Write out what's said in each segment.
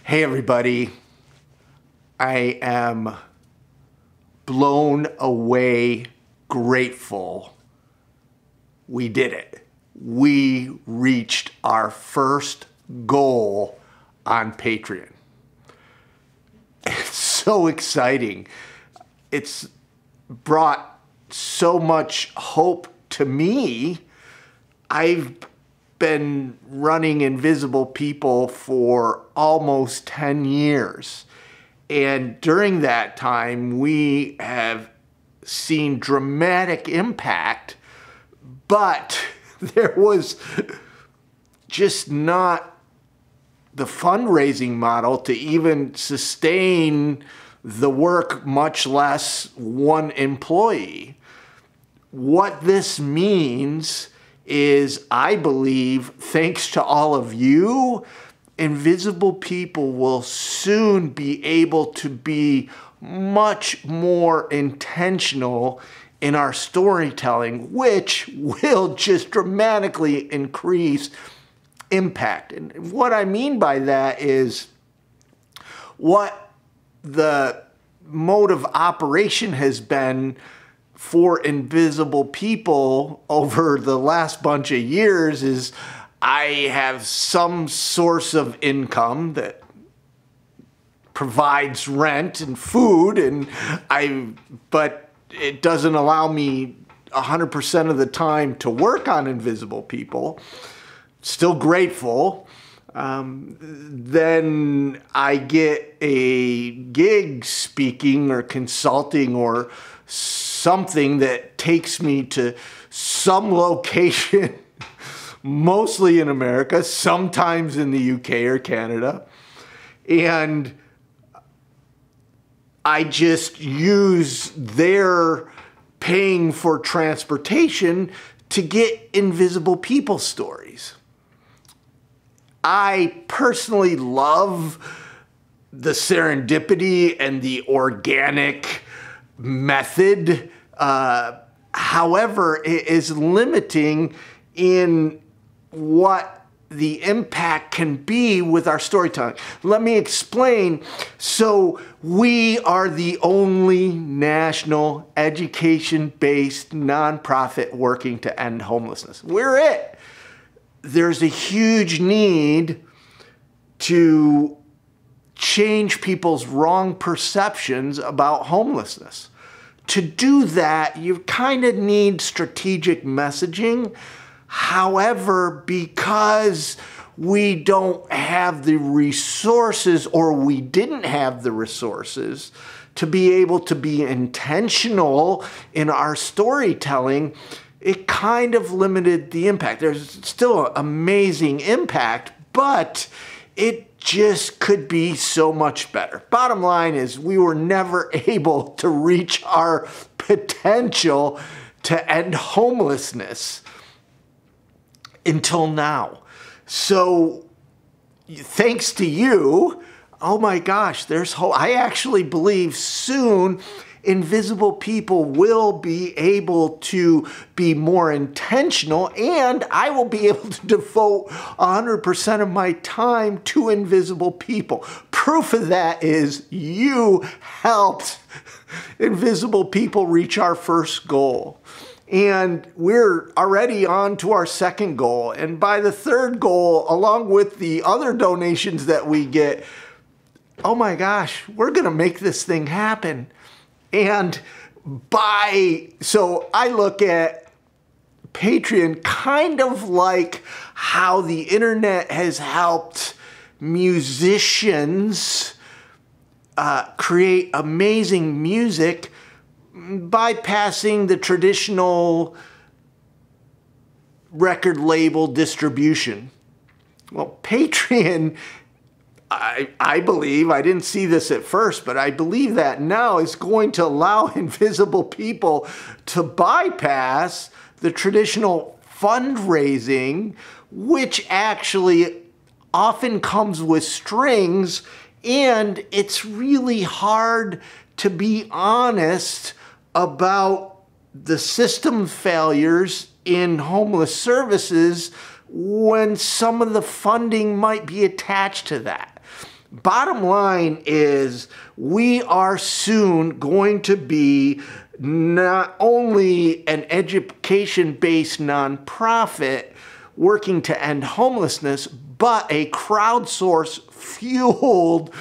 Hey everybody, I am blown away grateful. We did it. We reached our first goal on Patreon. It's so exciting. It's brought so much hope to me. I've been running Invisible People for almost 10 years. And during that time, we have seen dramatic impact, but there was just not the fundraising model to even sustain the work, much less one employee. What this means is, I believe, thanks to all of you, Invisible People will soon be able to be much more intentional in our storytelling, which will just dramatically increase impact. And what I mean by that is what the mode of operation has been for Invisible People over the last bunch of years is I have some source of income that provides rent and food, but it doesn't allow me 100% of the time to work on Invisible People. Still grateful. Then I get a gig speaking or consulting or something that takes me to some location, mostly in America, sometimes in the UK or Canada. And I just use their paying for transportation to get Invisible People stories. I personally love the serendipity and the organic method. However, it is limiting in what the impact can be with our storytelling. Let me explain. So we are the only national education-based nonprofit working to end homelessness. We're it. There's a huge need to change people's wrong perceptions about homelessness. To do that, you kind of need strategic messaging. However, because we don't have the resources, or we didn't have the resources to be able to be intentional in our storytelling, it kind of limited the impact. There's still amazing impact, but it just could be so much better. Bottom line is, we were never able to reach our potential to end homelessness until now. So thanks to you, oh my gosh, there's hope. I actually believe soon Invisible People will be able to be more intentional, and I will be able to devote 100% of my time to Invisible People. Proof of that is you helped Invisible People reach our first goal. And we're already on to our second goal. And by the third goal, along with the other donations that we get, oh my gosh, we're gonna make this thing happen. And so I look at Patreon kind of like how the internet has helped musicians create amazing music, bypassing the traditional record label distribution. Well, Patreon, I believe, I didn't see this at first, but I believe that now is going to allow Invisible People to bypass the traditional fundraising, which actually often comes with strings, and it's really hard to be honest about the system failures in homeless services when some of the funding might be attached to that. Bottom line is we are soon going to be not only an education-based nonprofit working to end homelessness, but a crowdsource-fueled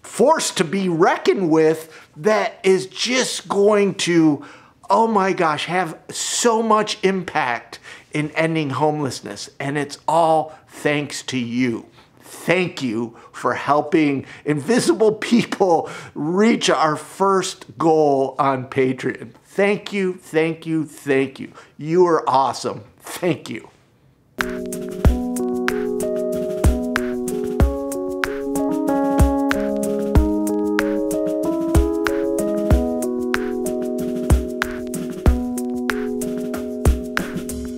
force to be reckoned with that is just going to, oh my gosh, have so much impact in ending homelessness. And it's all thanks to you. Thank you for helping invisible people reach our first goal on Patreon. Thank you, thank you, thank you. You are awesome. Thank you.